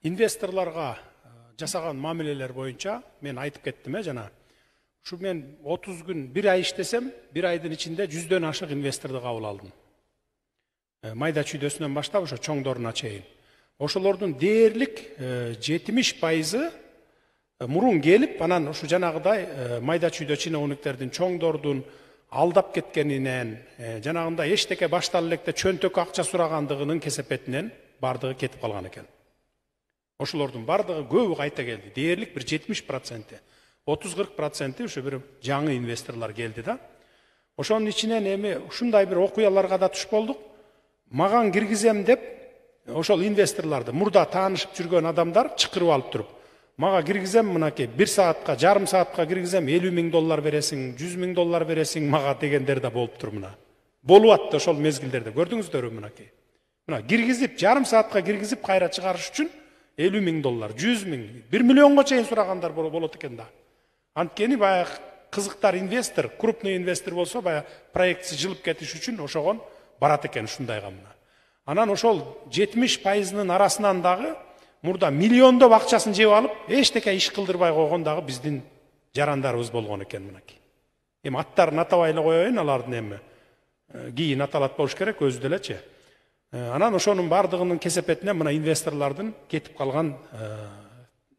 Инвесторларға жасаған мамилелер бойынша мен айтып кеттім, жана. Şu мен 30 gün, bir ay işlesem, bir ayдын içinde 100'ден ашық инвесторды кабыл алдым. Майда чүйдөсүнөн баштап, ошо чоңдоруна чейин. Ошолордун дээрлик 70%ы мурун келип, анан ушу жанагыдай майда чүйдө чиновниктердин чоңдордун алдап кеткенинен, жанагындай эчтеке башталып электе чөнтөк акча сурагандыгынын кесепетинен бардыгы кетип калган экен. Ошолордун бардыгы көбү кайта келди. Дээрлик бир 70%, 30-40% ушу бир жаңы инвесторлор келди да. Ошонун ичинен эми ушундай бир окуяларга да туш болдук. Маган киргизем деп, ошол инвесторларды мурда таанышып жүргөн адамдар чакырып алып туруп, мага киргизем мынакей 1 саатка, жарым саатка киргизем $50,000 бересиң, $100,000 бересиң мага дегендер да болуп тур мына. Болуп атты ошол мезгилдерде. Көрдүңүздөрбү мынакей. Мына киргизип, жарым саатка киргизип кайра чыгарыш үчүн $50,000, $100,000, $1 миллионго чейин сурагандар болот экен да. Анткени баягы кызыктар инвестор, крупный инвестор болсо, баягы проектси жылып кетиш үчүн ошогон барат экен ушундайга мына. Анан ошол 70%-нын арасынан дагы мурда миллиондоп акчасын жеп алып, эчтеке иш кылдырбай койгон дагы биздин жарандарыбыз болгон экен мынакей. Эми аттарын атабай эле коеюн, алардын эми кийин аталат болуш керек өзү делечи. Анан ошонун бардыгынын кесепетине мына инвесторлордун кетип калган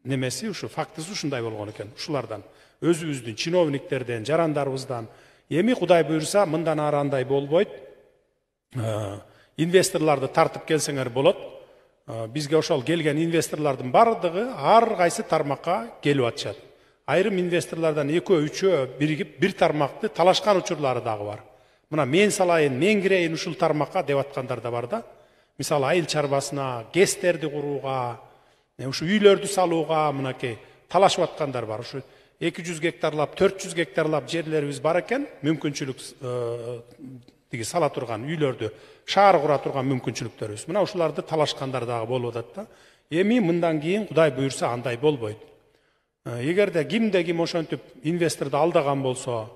немеси, ушу фактысы ушундай болгон экен. Ушулардан өзүбүздүн чиновниктерден, жарандарыбыздан эми Кудай буйрса мындан ары андай болбойт. Инвесторларды тартып келсеңер болот. Бизге ошол келген инвесторлордун бардыгы ар кайсы тармакка келип атышат. Айрым инвесторлордон 2-3 биригип бир тармакты талашкан учурлары дагы бар. Мына мен салайын, мен кирейин ушул тармакка деп аткандар да бар да. Мисалы айыл чарбасына, гестерди курууга, ушу үйлөрдү салууга мынакей талашып аткандар бар. Ушу 200 гектарлап, 400 гектарлап жерлерибиз бар экен, мүмкүнчүлүк тиги сала турган үйлөрдү, шаар кура турган мүмкүнчүлүктөрүбүз. Мына ушуларды талашкандар дагы болуп атат да. Эми мындан кийин Кудай буйрса андай болбойт. Эгерде кимде ким ошентип инвесторду алдаган болсо,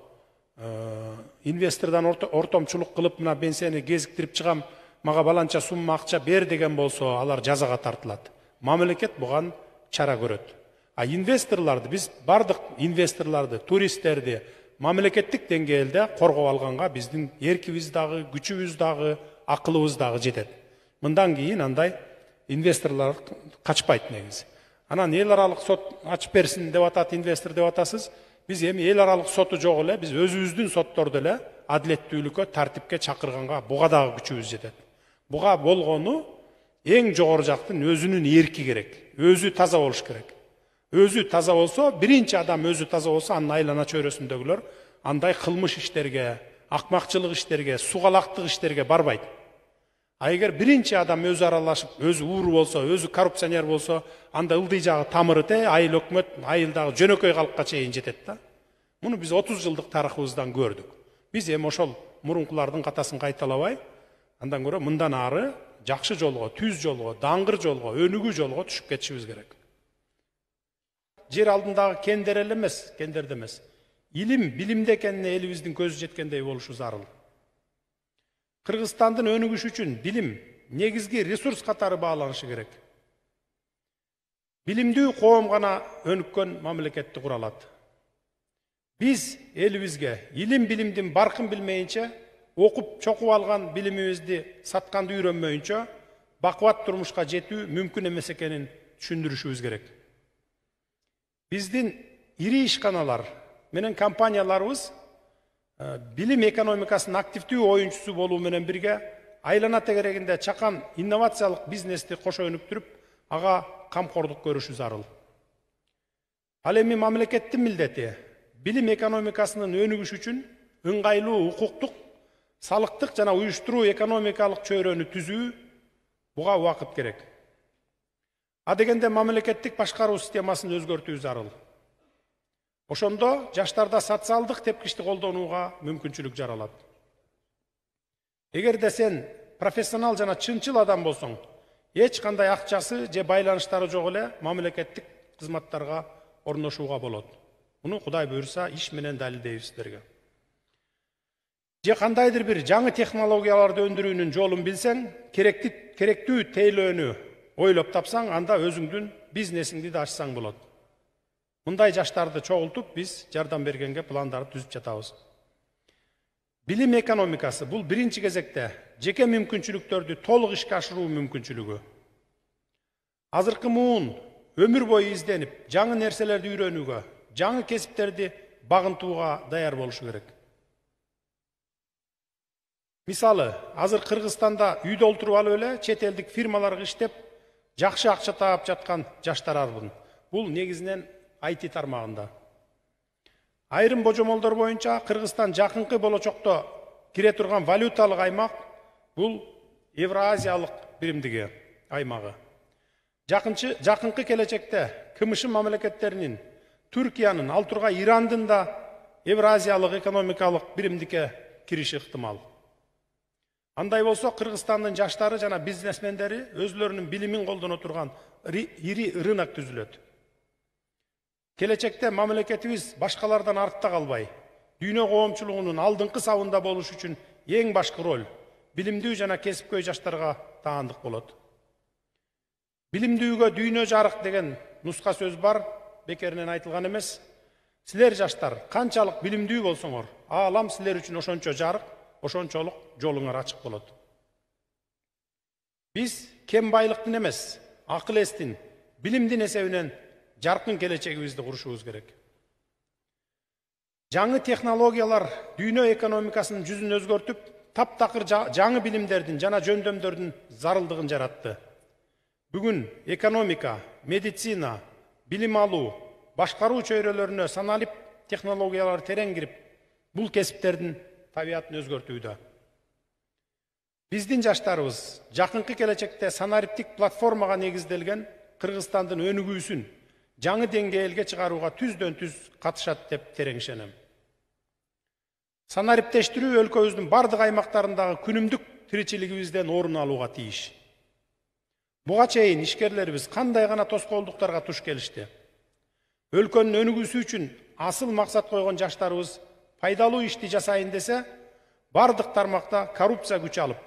инвестордон ортомчулук кылып, мына мен сени кезиктирип чыгам, мага баланча сумма акча бер деген болсо, алар жазага тартылат. Мамлекет буган чара көрөт. А инвесторларды, биз бардык инвесторларды, туристтерди мамлекеттик деңгээлде коргоп алганга биздин эркибиз дагы, күчүбүз дагы, акылыбыз дагы жетет. Мындан кийин андай инвесторлор качпайт негизи. Анан эл аралык сот ачып берсин деп атат, инвестор деп атасыз. Биз эми эл аралык соту жок эле, биз өзүбүздүн сотторду эле адилеттүүлүккө, тартипке чакырганга буга дагы күчүбүз жетет. Буга болгону эң жогору жактын өзүнүн эрки керек. Өзү таза болуш керек. Өзү таза болсо, биринчи адам өзү таза болсо, анын айлана чөйрөсүндөгүлөр андай кылмыш иштерге, акмакчылык иштерге, сугалактык иштерге барбайт. А эгер биринчи адам өзү аралашып, өзү ууру болсо, өзү коррупционер болсо, анда ылдый жагы тамыры айыл өкмөт, айылдагы жөнөкөй калкка чейин жетет да. Муну биз 30 жылдык тарыхыбыздан көрдүк. Биз эми ошол мурункулардын катасын кайталабай, андан көрө мындан ары жакшы жолго, түз жолго, даңгыр жолго, өнүгүү жолго түшүп кетишибиз керек. Жер алдындагы кендер эле эмес, кендерде эмес. Илим, билимде экенине элибиздин көзү жеткендей болушу зарыл. Кыргызстандын өнүгүшү үчүн билим негизги ресурс катары бааланышы керек. Билимдүү коом гана өнүккөн мамлекетти кура алат. Биз элибизге илим билимдин баркын билмейинче, окуп чокуп алган билимибизди сатканды үйрөнмөйүнчө бакубат турмушка жетүү мүмкүн эмес экенин түшүндүрүшүбүз керек. Биздин ири ишканалар менен компанияларыбыз билим экономикасынын активдүү оюнчусу болуу менен бирге айлана тегерегинде чакан инновациялык бизнести кошо өнүктүрүп, ага камкордук көрүшү зарыл. Ал эми мамлекеттин милдети билим экономикасынын өнүгүшү үчүн ыңгайлуу укуктук, салыктык жана уюштуруу экономикалык чөйрөнү түзүү буга убакыт керек. А дегенде мамлекеттик башкаруу системасын өзгөртүү зарыл. Ошондо жаштарда социалдык тепкичти колдонууга мүмкүнчүлүк жаралат. Эгерде сен профессионал жана чынчыл адам болсоң, эч кандай акчасы же байланыштары жок эле мамлекеттик кызматтарга орношууга болот. Муну Кудай буйрса иш менен далилдейбиз силерге. Же кандайдыр бир жаңы технологияларды өндүрүүнүн жолун билсең, керектүү тейлөөнү ойлоп тапсаң, анда өзүңдүн бизнесиңди да ачсаң болот. Мындай жаштарды чогултуп биз жардам бергенге пландарды түзүп жатабыз. Билим экономикасы бул биринчи кезекте жеке мүмкүнчүлүктөрдү толук ишке ашыруу мүмкүнчүлүгү. Азыркы муун өмүр бою изденип, жаңы нерселерди үйрөнүүгө, жаңы кесиптерди багынтууга даяр болушу керек. Мисалы, азыр Кыргызстанда үйдө отуруп алып эле чет элдик фирмаларга иштеп, жакшы акча таап жаткан жаштар арбын. Бул негизинен IT тармагында. Айрым божомолдор боюнча Кыргызстан жакынкы болочокто кире турган валюталык аймак бул Евразиялык биримдиги аймагы. Жакынкы келечекте КМШ мамлекеттеринин, Түркиянын, ал тургай Ирандын да Евразиялык экономикалык биримдикке кириши ыктымал. Андай болсо Кыргызстандын жаштары жана бизнесмендери өзлөрүнүн билимин колдоно турган ири рынок түзүлөт. Келечекте мамлекетибиз башкалардан артта калбай, дүйнө коомчулугунун алдыңкы сабында болуш үчүн эң башкы роль билимдүү жана кесипкөй жаштарга таандык болот. Билимдүүгө дүйнө жарык деген нуска сөз бар, бекеринен айтылган эмес. Силер жаштар канчалык билимдүү болсоңор, аалам силер үчүн ошончо жарык, ошончолук жолуңар ачык болот. Биз кем байлыктын эмес, акыл эстин, билимдин эсебинен жаркын келечегибизди курушубуз керек. Жаңы технологиялар дүйнө экономикасынын жүзүн өзгөртүп, таптакыр жаңы билимдердин жана жөндөмдөрдүн зарылдыгын жаратты. Бүгүн экономика, медицина, билим алуу, башкаруу чөйрөлөрүнө саналип технологиялар терең кирип, бул кесиптердин табиятын өзгөртүүдө. Биздин жаштарыбыз жакынкы келечекте санариптик платформага негизделген Кыргызстандын өнүгүүсүн жаңы деңгээлге чыгарууга түздөн түз катышат деп терең ишенем. Санариптештирүү өлкөбүздүн бардык аймактарындагы күнүмдүк тиричилигибизден орун алууга тийиш. Буга чейин ишкерлерибиз кандай гана тоскоолдуктарга туш келишти. Өлкөнүн өнүгүүсү үчүн асыл максат койгон жаштарыбыз пайдалуу ишти жасайын десе, бардык тармакта коррупция күч алып,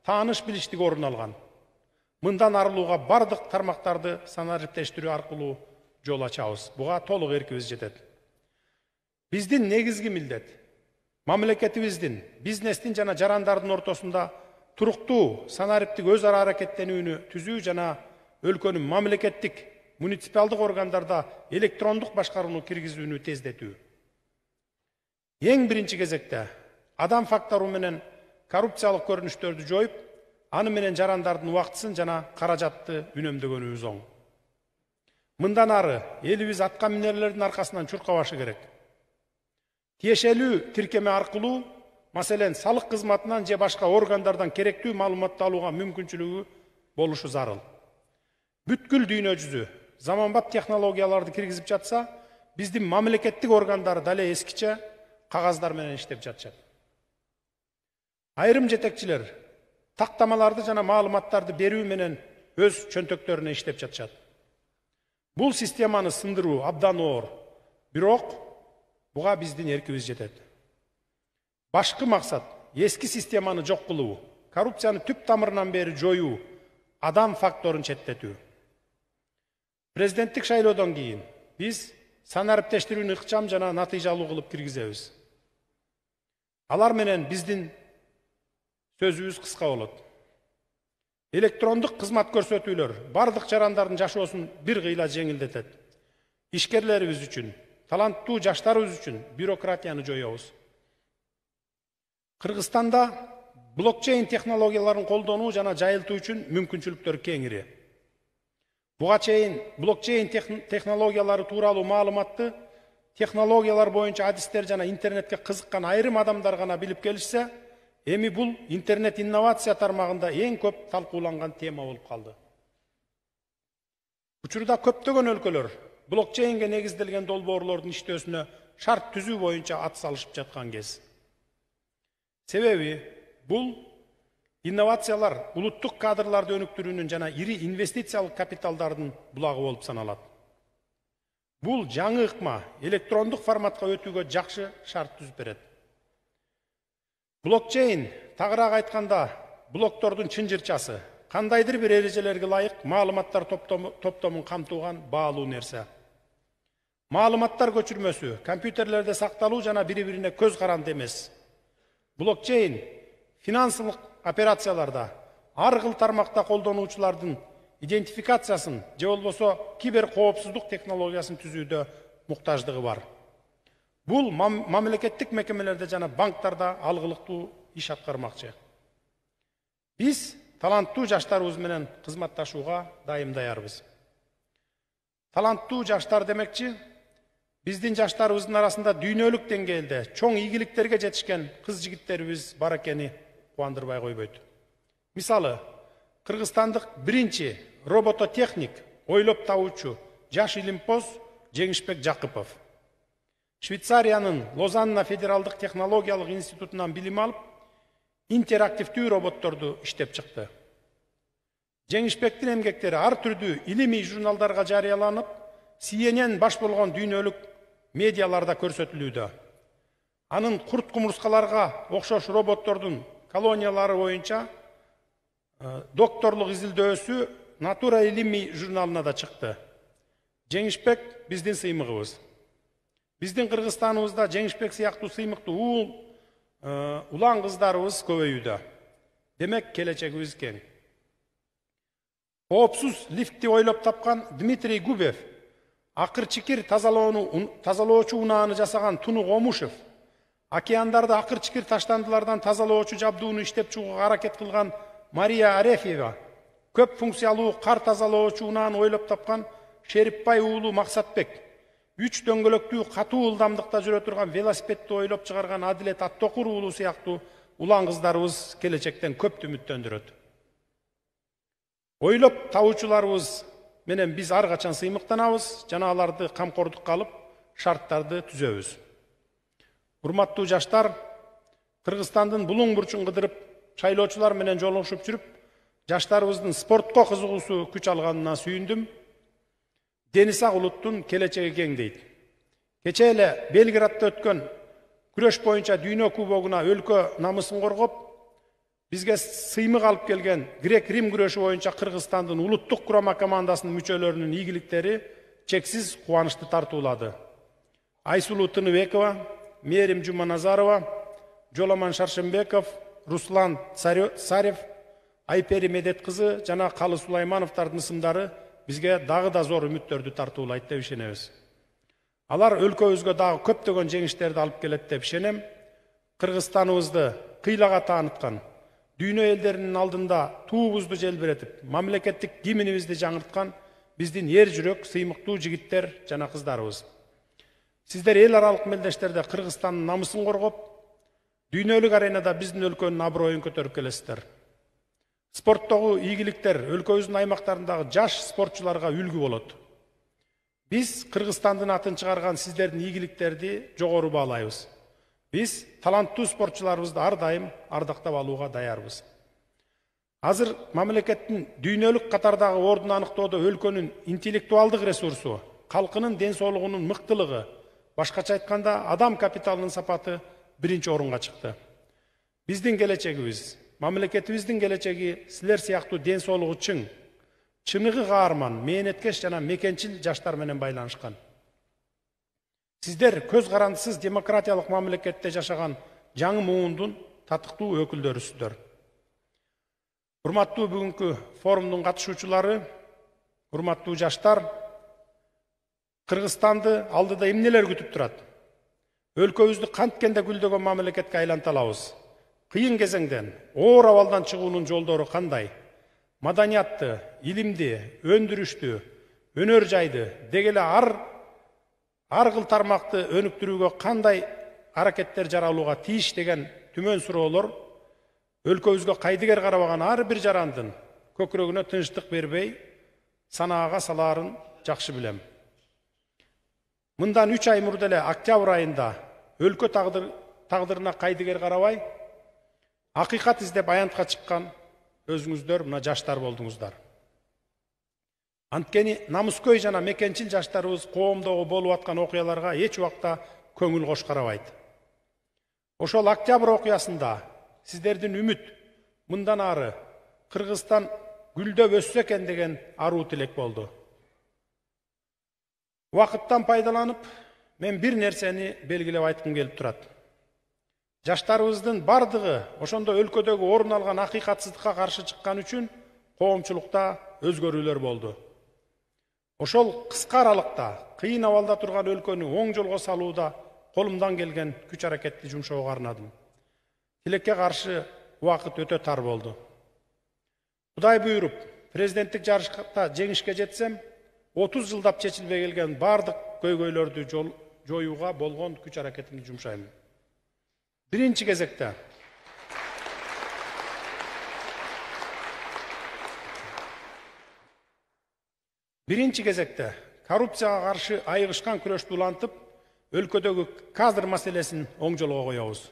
тааныш билиштик орун алган. Мындан арылууга бардык тармактарды санариптештирүү аркылуу жол ачабыз. Буга толук эркибиз жетет. Биздин негизги милдет мамлекетибиздин, бизнестин жана жарандардын ортосунда туруктуу санариптик өз ара аракеттенүүнү түзүү жана өлкөнүн мамлекеттик, муниципалдык органдарда электрондук башкарууну киргизүүнү тездетүү. Эң биринчи кезекте адам фактору менен коррупциялык көрүнүштөрдү жоюп, аны менен жарандардын убактысын жана каражатты үнөмдөгөнүбүз оң. Мындан ары элибиз атка минерлердин аркасынан чуркабашы керек. Тиешелүү тиркеме аркылуу, маселен, салык кызматынан же башка органдардан керектүү маалыматты алууга мүмкүнчүлүгү болушу зарыл. Бүткүл дүйнө жүзү заманбап технологияларды киргизип жатса, биздин мамлекеттик органдар дале эскиче кагаздар менен иштеп жатышат. Айрым жетекчилер тактамаларды жана маалыматтарды берүү менен өз чөнтөктөрүнө иштеп жатышат. Бул системаны сындыруу абдан оор, бирок буга биздин эркибиз жетет. Башкы максат эски системаны жок кылуу, коррупцияны түп тамырынан бери жоюу, адам факторун четтетүү. Президенттик шайлоодон кийин биз санариптештирүүнү ыкчам жана натыйжалуу кылып киргизебиз. Алар менен биздин сөзүбүз кыска болот. Электрондук кызмат көрсөтүүлөр бардык жарандардын жашоосун бир кыйла жеңилдетет. Ишкерлерибиз үчүн, таланттуу жаштарыбыз үчүн бюрократияны жоебуз. Кыргызстанда блокчейн технологияларын колдонуу жана жайылтуу үчүн мүмкүнчүлүктөр кеңири. Буга чейин блокчейн технологиялары тууралуу маалыматты технологиялар боюнча адистер жана интернетке кызыккан айрым адамдар гана билип келишсе, эми бул интернет инновация тармагында эң көп талкууланган тема болуп калды. Учурда көптөгөн өлкөлөр блокчейнге негизделген долбоорлордун иштөөсүнө шарт түзүү боюнча ат салышып жаткан кез. Себеби бул инновациялар улуттук кадрларды өнүктүрүүнүн жана ири инвестициялык капиталдардын булагы болуп саналат. Бул жаңы ыкма электрондук форматка өтүүгө жакшы шарт түзүп берет. Блокчейн, тагыраак айтканда, блоктордун чынжырчасы, кандайдыр бир эрежелерге ылайык маалыматтар топтомун камтылган баалуу нерсе. Маалыматтар көчүрмөсү компьютерлерде сакталуу жана бири-бирине көз каранды эмес. Блокчейн финансылык операцияларда ар кыл тармакта колдонуучулардын идентификациясын же болбосо кибер коопсуздук технологиясын түзүүдө муктаждыгы бар. Бул мамлекеттик мекемелерде жана банктарда алгылыктуу иш аткармакчы. Биз таланттуу жаштарыбыз менен кызматташууга дайым даярбыз. Таланттуу жаштар демекчи, биздин жаштарыбыздын арасында дүйнөлүк деңгээлде чоң ийгиликтерге жетишкен кыз-жигиттерибиз бар экени кубандырбай койбойт. Мисалы, кыргызстандык биринчи робототехник, ойлоп табуучу жаш илимпоз Жеңишбек Жакыпов. Швейцариянын Лозанна федералдык технологиялык институтунан билим алып, интерактивдүү роботторду иштеп чыкты. Жеңишбектин эмгектери ар түрдүү илимий журналдарга жарыяланып, CNN баш болгон дүйнөлүк медиаларда көрсөтүлүүдө. Анын курт-кумурскаларга окшош роботтордун колониялары боюнча докторлук изилдөөсү Natura илимий журналына да чыкты. Жеңишбек биздин сыймыгыбыз. Биздин Кыргызстаныбызда Жеңишбек сыяктуу сыймыктуу улан кыздарыбыз көбөйүүдө. Демек, келечегибиз кең. Коопсуз лифтти ойлоп тапкан Дмитрий Губев, акыр-чикир тазалоочу унааны жасаган Тунук Омушев, океандарды акыр-чикир таштандылардан тазалоочу жабдууну иштеп чыгууга аракет кылган Мария Арефьева, көп функциялуу кар тазалоочу унааны ойлоп тапкан Шерипбай уулу Максатбек, 3 дөңгөлөктүү катуу ылдамдыкта жүрө турган велосипедти ойлоп чыгарган Адилет Аттокур уулу сыяктуу улан кыздарыбыз келечектен көптү үмүттөндүрөт. Ойлоп табуучуларыбыз менен биз ар качан сыймыктанабыз, жана аларды камкордукка алып, шарттарды түзөбүз. Урматтуу жаштар, Кыргызстандын булуң бурчун кыдырып, шайлоочулар менен жолугушуп жүрүп, жаштарыбыздын спортко кызыгуусу күч алганына сүйүндүм. Дени сак улуттун келечеги кең дейт. Кече эле Белградда өткөн күрөш боюнча дүйнө кубогуна өлкө намысын коргоп, бизге сыймык алып келген грек-рим күрөшү боюнча Кыргызстандын улуттук курама командасынын мүчөлөрүнүн ийгиликтери чексиз кубанычты тартуулады. Айсулуу Тыныбекова, Мерим Жуманазарова, Жоламан Шаршембеков, Руслан Царев, Айпери Медет кызы жана Калы Сулаймановдардын ысымдары бизге дагы да зор үмүттөрдү тартуулайт деп ишенебиз. Алар өлкөбүзгө дагы көптөгөн жеңиштерди алып келет деп ишенем. Кыргызстаныбызды кыйлага тааныткан, дүйнө элдеринин алдында туубузду желбиретип, мамлекеттик гимнибизди жаңырткан биздин эр жүрөк сыймыктуу жигиттер жана кыздарыбыз. Сиздер эл аралык мелдештерде Кыргызстандын намысын коргоп, дүйнөлүк аренада биздин өлкөнүн аброюн көтөрүп келесиздер. Спорттогу ийгиликтер өлкөбүздүн аймактарындагы жаш спортчуларга үлгү болот. Биз Кыргызстандын атын чыгарган сиздердин ийгиликтерди жогору баалайбыз. Биз таланттуу спортчуларыбызды ар дайым ардактап алууга даярбыз. Азыр мамлекеттин дүйнөлүк катардагы ордун аныктоодо өлкөнүн интеллектуалдык ресурсу, калкынын ден соолугунун мыктылыгы, башкача айтканда адам капиталынын сапаты биринчи орунга чыкты. Биздин келечегибиз, мамлекетибиздин келечеги силер сыяктуу ден соолугу чың, чыныгы каарман, мээнеткеш жана мекенчил жаштар менен байланышкан. Сиздер көз карандысыз демократиялык мамлекетте жашаган жаңы муундун татыктуу өкүлдөрүсүздөр. Урматтуу бүгүнкү форумдун катышуучулары, урматтуу жаштар, Кыргызстанды алдыда эмнелер күтүп турат? Өлкөбүздү канткенде гүлдөгөн мамлекетке айланта алабыз. Кыйын кезеңден, оор абалдан чыгуунун жолдору кандай? Маданиятты, илимди, өндүрүштү, өнөр жайды, дегеле ар кыл тармакты өнүктүрүүгө кандай аракеттер жаралууга тийиш деген түмөн суроолор өлкөбүзгө кайдыгер карабаган ар бир жарандын көкүрөгүнө тынчтык бербей, санаага салаарын жакшы билем. Мындан 3 ай мурда эле октябрь айында өлкө тагдырына кайдыгер карабай, акыйкат издеп аянтка чыккан өзүңүздөр мына жаштар болдуңуздар. Анткени намыскөй жана мекенчил жаштарыбыз коомдогу болуп аткан окуяларга эч убакта көңүл кош карабайт. Ошол октябрь окуясында сиздердин үмүт мындан ары Кыргызстан гүлдөп өссө экен деген аруу тилек болду. Убакыттан пайдаланып, мен бир нерсени белгилеп айткым келип турат. Жаштарыбыздын бардыгы ошондо өлкөдөгү орун алган акыйкатсыздыкка каршы чыккан үчүн коомчулукта өзгөрүүлөр болду. Ошол кыска аралыкта кыйын абалда турган өлкөнү оң жолго салууда колумдан келген күч аракетти жумшоого арнадым. Тилекке каршы убакыт өтө тар болду. Кудай буйруп, президенттик жарышта жеңишке жетсем, 30 жылдап чечилбей келген бардык көйгөйлөрдү жоюуга болгон күч аракетимди жумшайм. Биринчи кезекте коррупцияга каршы айыгышкан күрөштү улантып, өлкөдөгү кадр маселесин оң жолго коебуз.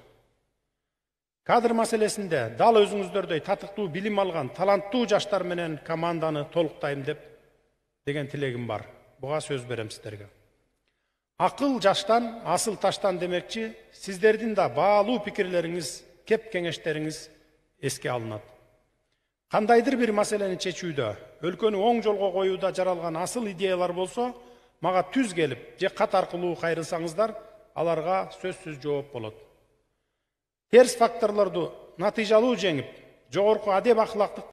Кадр маселесинде дал өзүңүздөрдөй татыктуу билим алган таланттуу жаштар менен команданы толуктайм деген тилегим бар. Буга сөз берем сиздерге. Акыл жаштан, асыл таштан демекчи, сиздердин да баалуу пикирлериңиз, кеп кеңештериңиз эске алынат. Кандайдыр бир маселени чечүүдө, өлкөнү оң жолго коюуда жаралган асыл идеялар болсо, мага түз келип, же кат аркылуу кайрылсаңыздар, аларга сөзсүз жооп болот. Терс факторлорду натыйжалуу жеңип, жогорку адеп ахлактык